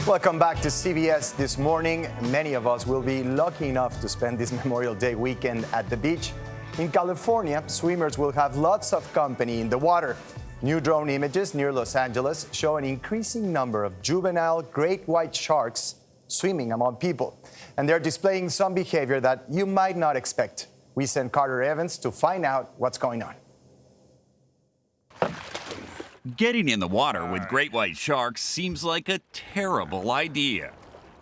Welcome back to CBS This Morning. Many of us will be lucky enough to spend this Memorial Day weekend at the beach. In California, swimmers will have lots of company in the water. New drone images near Los Angeles show an increasing number of juvenile great white sharks swimming among people. And they're displaying some behavior that you might not expect. We sent Carter Evans to find out what's going on. Getting in the water with great white sharks seems like a terrible idea.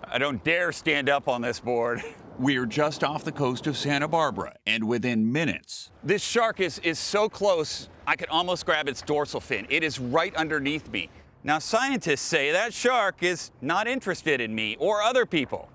I don't dare stand up on this board. We're just off the coast of Santa Barbara, and within minutes, This shark is so close, I could almost grab its dorsal fin. It is right underneath me. Now, scientists say that shark is not interested in me or other people.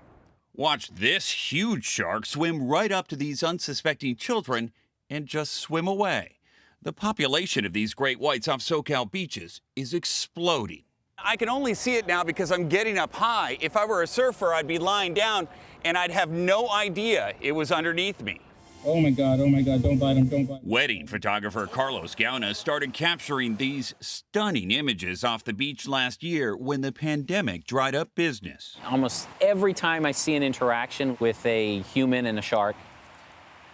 watch this huge shark swim right up to these unsuspecting children and just swim away. The population of these great whites off SoCal beaches is exploding. I can only see it now because I'm getting up high. If I were a surfer, I'd be lying down and I'd have no idea it was underneath me. Oh my God, don't bite him, don't bite him. Wedding photographer Carlos Gauna started capturing these stunning images off the beach last year when the pandemic dried up business. Almost every time I see an interaction with a human and a shark,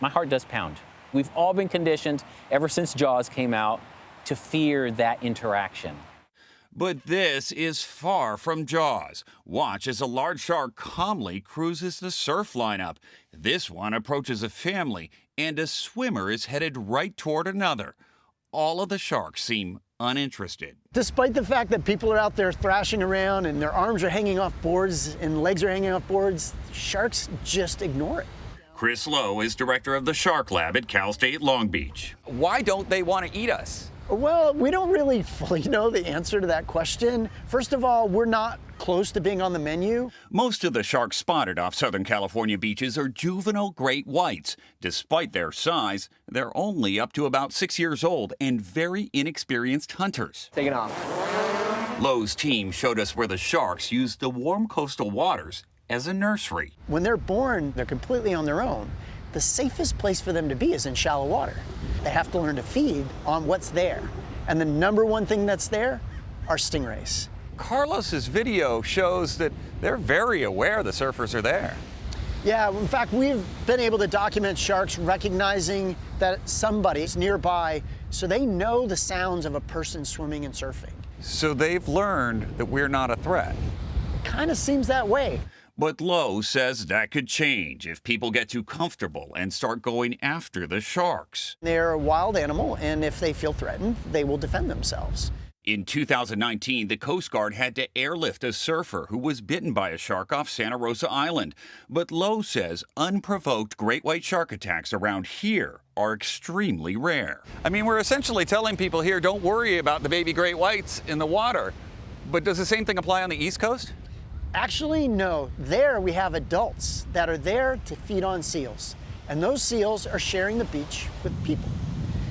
my heart does pound. We've all been conditioned ever since Jaws came out to fear that interaction. But this is far from Jaws. Watch as a large shark calmly cruises the surf lineup. This one approaches a family, and a swimmer is headed right toward another. All of the sharks seem uninterested. Despite the fact that people are out there thrashing around and their arms are hanging off boards and legs are hanging off boards, sharks just ignore it. Chris Lowe is director of the Shark Lab at Cal State Long Beach. Why don't they want to eat us? Well, we don't really fully know the answer to that question. First of all, we're not close to being on the menu. Most of the sharks spotted off Southern California beaches are juvenile great whites. Despite their size, they're only up to about 6 years old and very inexperienced hunters. Take it off. Lowe's team showed us where the sharks use the warm coastal waters as a nursery. When they're born, they're completely on their own. The safest place for them to be is in shallow water. They have to learn to feed on what's there. And the number one thing that's there are stingrays. Carlos's video shows that they're very aware the surfers are there. Yeah, in fact, we've been able to document sharks recognizing that somebody's nearby, so they know the sounds of a person swimming and surfing. So they've learned that we're not a threat. It kind of seems that way. But Lowe says that could change if people get too comfortable and start going after the sharks. They're a wild animal, and if they feel threatened, they will defend themselves. In 2019, the Coast Guard had to airlift a surfer who was bitten by a shark off Santa Rosa Island. But Lowe says unprovoked great white shark attacks around here are extremely rare. I mean, we're essentially telling people here, don't worry about the baby great whites in the water. But does the same thing apply on the East Coast? Actually, no. There we have adults that are there to feed on seals. And those seals are sharing the beach with people.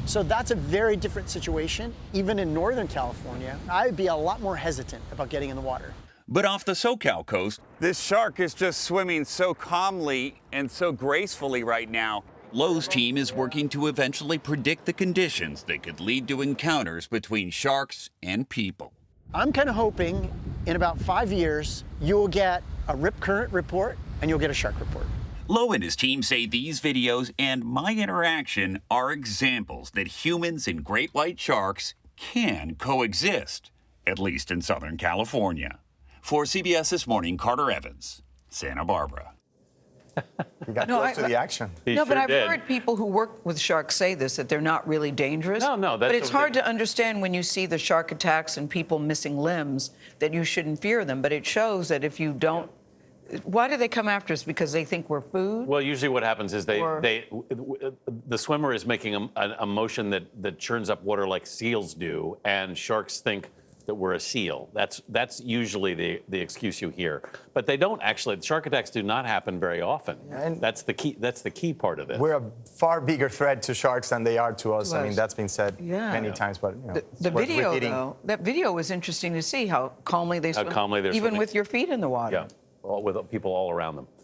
So that's a very different situation. Even in Northern California, I'd be a lot more hesitant about getting in the water. But off the SoCal coast, This shark is just swimming so calmly and so gracefully right now. Lowe's team is working to eventually predict the conditions that could lead to encounters between sharks and people. I'm kind of hoping in about 5 years, you'll get a rip current report and you'll get a shark report. Lowe and his team say these videos and my interaction are examples that humans and great white sharks can coexist, at least in Southern California. For CBS This Morning, Carter Evans, Santa Barbara. We got close to the action. But I've heard people who work with sharks say this, that they're not really dangerous. But it's hard to understand when you see the shark attacks and people missing limbs that you shouldn't fear them. But it shows that if you don't, why do they come after us? Because they think we're food? Well, usually what happens is the swimmer is making a motion that churns up water like seals do, and sharks think that we're a seal. That's usually the excuse you hear. But they don't actually. Shark attacks do not happen very often. And that's the key part of it. We're a far bigger threat to sharks than they are to us. I mean, that's been said many times. But you know, the video, though, that video was interesting to see how calmly they swim, calmly they're even swimming. with your feet in the water. Yeah, with people all around them.